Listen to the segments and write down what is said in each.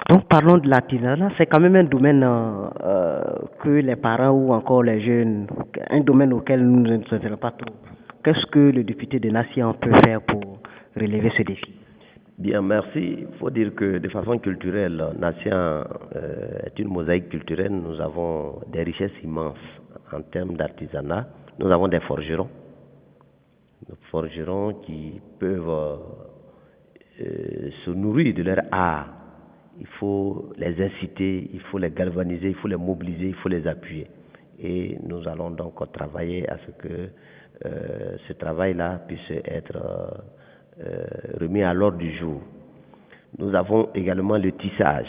Donc parlons de l'artisanat, c'est quand même un domaine que les parents ou encore les jeunes, un domaine auquel nous ne nous intéressons pas trop. Qu'est-ce que le député de Nation peut faire pour relever ce défi? Bien, merci. Il faut dire que de façon culturelle, Nation est une mosaïque culturelle. Nous avons des richesses immenses en termes d'artisanat. Nous avons des forgerons qui peuvent se nourrir de leur art. Il faut les inciter, il faut les galvaniser, il faut les mobiliser, il faut les appuyer. Et nous allons donc travailler à ce que ce travail-là puisse être remis à l'ordre du jour. Nous avons également le tissage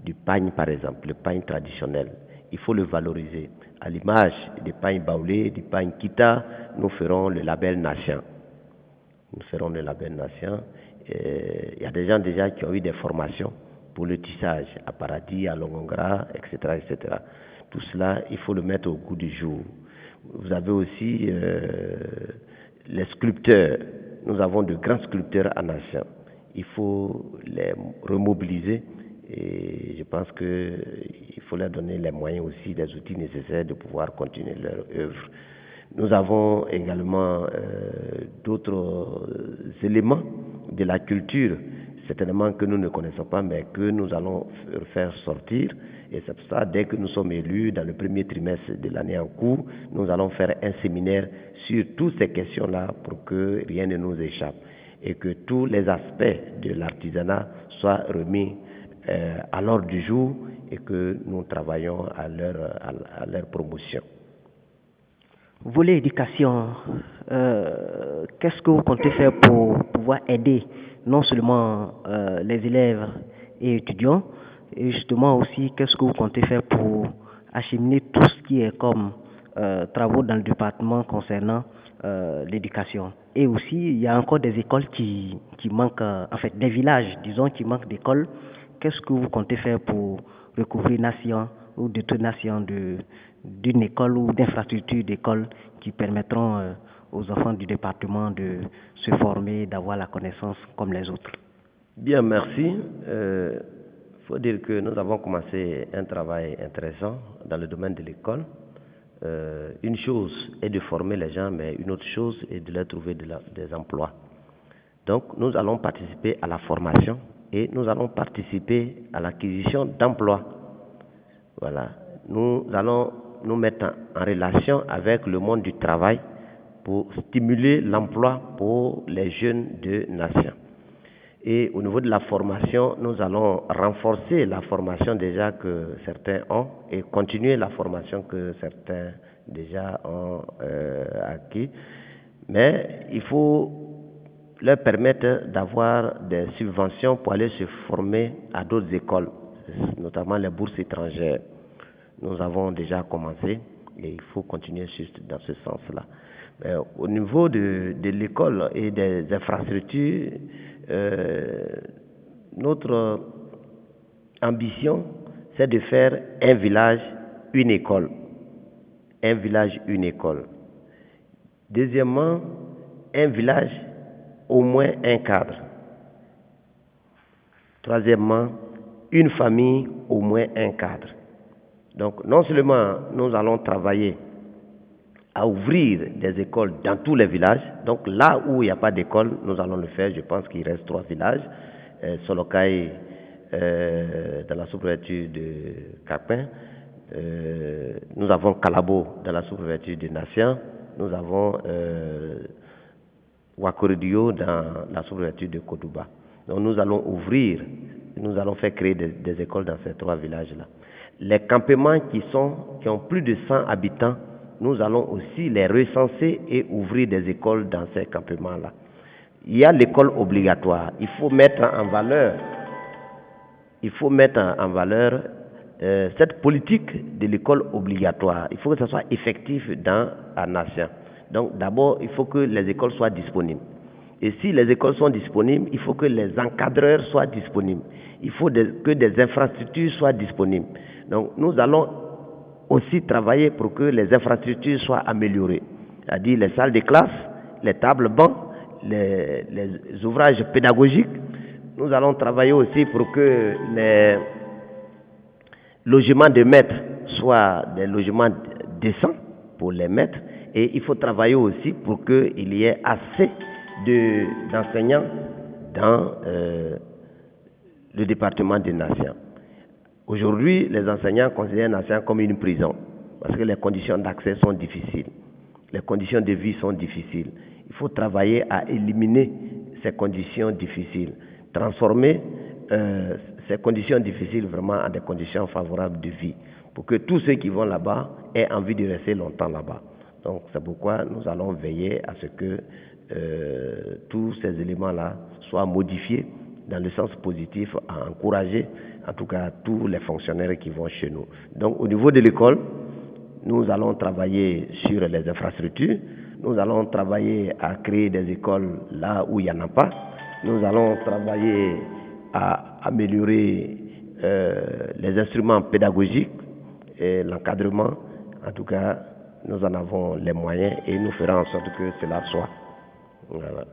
du pagne, par exemple, le pagne traditionnel. Il faut le valoriser. À l'image du pagne baoulé, du pagne kita, nous ferons le label Nation. Nous ferons le label Nation. Il y a des gens déjà qui ont eu des formations pour le tissage à Paradis, à Longongra, etc., etc. Tout cela, il faut le mettre au goût du jour. Vous avez aussi les sculpteurs. Nous avons de grands sculpteurs à Nation. Il faut les remobiliser et je pense qu'il faut leur donner les moyens aussi, les outils nécessaires de pouvoir continuer leur œuvre. Nous avons également d'autres éléments de la culture, certainement que nous ne connaissons pas, mais que nous allons faire sortir. Et c'est pour ça, dès que nous sommes élus, dans le premier trimestre de l'année en cours, nous allons faire un séminaire sur toutes ces questions-là pour que rien ne nous échappe et que tous les aspects de l'artisanat soient remis à l'ordre du jour et que nous travaillons à leur promotion. Volet éducation, qu'est-ce que vous comptez faire pour pouvoir aider non seulement les élèves et étudiants, et justement aussi qu'est-ce que vous comptez faire pour acheminer tout ce qui est comme travaux dans le département concernant l'éducation. Et aussi, il y a encore des écoles qui manquent, en fait des villages, disons, qui manquent d'écoles. Qu'est-ce que vous comptez faire pour recouvrir Nation ou détonation d'une école ou d'infrastructures d'école qui permettront aux enfants du département de se former, d'avoir la connaissance comme les autres? Bien, merci. Faut dire que nous avons commencé un travail intéressant dans le domaine de l'école. Une chose est de former les gens, mais une autre chose est de leur trouver des emplois. Donc, nous allons participer à la formation et nous allons participer à l'acquisition d'emplois. Voilà. Nous allons nous mettre en relation avec le monde du travail pour stimuler l'emploi pour les jeunes de Nation. Et au niveau de la formation, nous allons renforcer la formation déjà que certains ont et continuer la formation que certains déjà ont acquis. Mais il faut leur permettre d'avoir des subventions pour aller se former à d'autres écoles, notamment les bourses étrangères. Nous avons déjà commencé et il faut continuer juste dans ce sens-là. Au niveau de l'école et des infrastructures, notre ambition, c'est de faire un village, une école. Un village, une école. Deuxièmement, un village, au moins un cadre. Troisièmement, une famille, au moins un cadre. Donc, non seulement nous allons travailler à ouvrir des écoles dans tous les villages. Donc là où il n'y a pas d'école, nous allons le faire. Je pense qu'il reste 3 villages. Solokai, dans la sous-préfecture de Capin. Nous avons Kalabo dans la sous-préfecture de Nation. Nous avons Wakoridio dans la sous-préfecture de Kodouba. Donc nous allons ouvrir, nous allons faire créer des écoles dans ces 3 villages-là. Les campements qui ont plus de 100 habitants, nous allons aussi les recenser et ouvrir des écoles dans ces campements-là. Il y a l'école obligatoire. Il faut mettre en valeur cette politique de l'école obligatoire. Il faut que ça soit effectif dans la nation. Donc d'abord, il faut que les écoles soient disponibles. Et si les écoles sont disponibles, il faut que les encadreurs soient disponibles. Il faut que des infrastructures soient disponibles. Donc nous allons aussi travailler pour que les infrastructures soient améliorées. C'est-à-dire les salles de classe, les tables bancs, les ouvrages pédagogiques. Nous allons travailler aussi pour que les logements de maîtres soient des logements décents pour les maîtres. Et il faut travailler aussi pour qu'il y ait assez d'enseignants dans le département des Nations. Aujourd'hui, les enseignants considèrent Nations comme une prison parce que les conditions d'accès sont difficiles, les conditions de vie sont difficiles. Il faut travailler à éliminer ces conditions difficiles, transformer ces conditions difficiles vraiment en des conditions favorables de vie pour que tous ceux qui vont là-bas aient envie de rester longtemps là-bas. Donc c'est pourquoi nous allons veiller à ce que tous ces éléments-là soient modifiés dans le sens positif, à encourager en tout cas tous les fonctionnaires qui vont chez nous. Donc au niveau de l'école, nous allons travailler sur les infrastructures, nous allons travailler à créer des écoles là où il n'y en a pas, nous allons travailler à améliorer les instruments pédagogiques et l'encadrement. En tout cas, nous en avons les moyens et nous ferons en sorte que cela soit. Voilà.